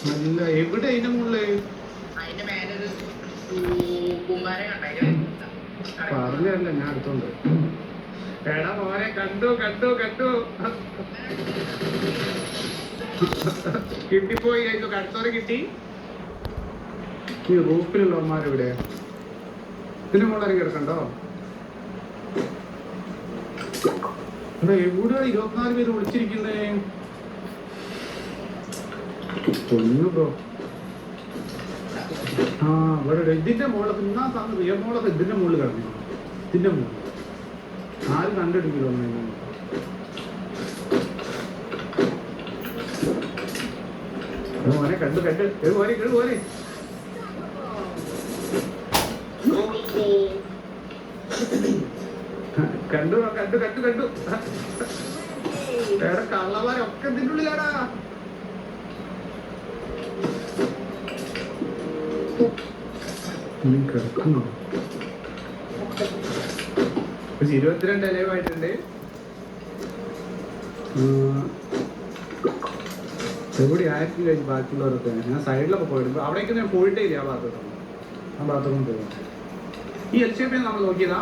നല്ല എവിടെ അതിന്റെ മുകളില് അതിന്റെ മേലൊരു കുമ്പാരം പറഞ്ഞല്ല ഞാൻ അടുത്തോണ്ട്. എടാ മോനെ കണ്ടു കണ്ടു കണ്ടു കിട്ടിപ്പോയി. കഴിഞ്ഞു കടുത്തോരെ കിട്ടി. ഈ റൂഫിലുള്ളവന്മാരെവിടെ? ഇതിന്റെ മുകളിൽ കിടക്കണ്ടോ? ഇവിടെ എവിടെയാണ് 24 പേര് വിളിച്ചിരിക്കുന്നേ? പൊന്നു ബ്രോ. ആ ഇവിടെ ഇതിന്റെ മുകളിൽ ഇന്നാ സാധനം റിയമോളൊക്കെ ഇതിന്റെ മുകളിൽ കിടന്നു. ഇതിന്റെ മുകളിൽ ആരും കണ്ടെടുക്കില്ലോ. മോനെ കണ്ടു കണ്ട് പോരെ പോരെ. കണ്ടു കണ്ടു കണ്ടു കണ്ടു. വേറെ കള്ളന്മാരൊക്കെ ഇതിൻ്റെ ഉള്ളിലാടാ. കിടക്കുന്നു. 22 ലൈവായിട്ടുണ്ട്. എവിടെ ആയിരത്തി കഴിഞ്ഞ് ബാക്കിയുള്ളവരൊക്കെ ഞാൻ സൈഡിലൊക്കെ പോയിട്ട് അവിടേക്ക് ഞാൻ പോയിട്ടേ ഇല്ല. ആ ഭാഗത്തൊന്നും പോകാം. ഈ എൽ ഷേപ്പ് നമ്മൾ നോക്കിയതാ.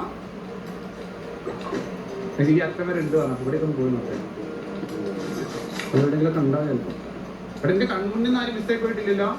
എനിക്ക് അത്ര പേര് ഉണ്ട് പറഞ്ഞു. ഇവിടേക്ക് ഒന്ന് പോയി നോക്കാം. എവിടെയെങ്കിലൊക്കെ ഉണ്ടാവില്ലല്ലോ. അവിടെ എൻ്റെ കൺമുന്നിൽ നിന്ന് ആരും മിസ്റ്റേക്ക് പോയിട്ടില്ലല്ലോ.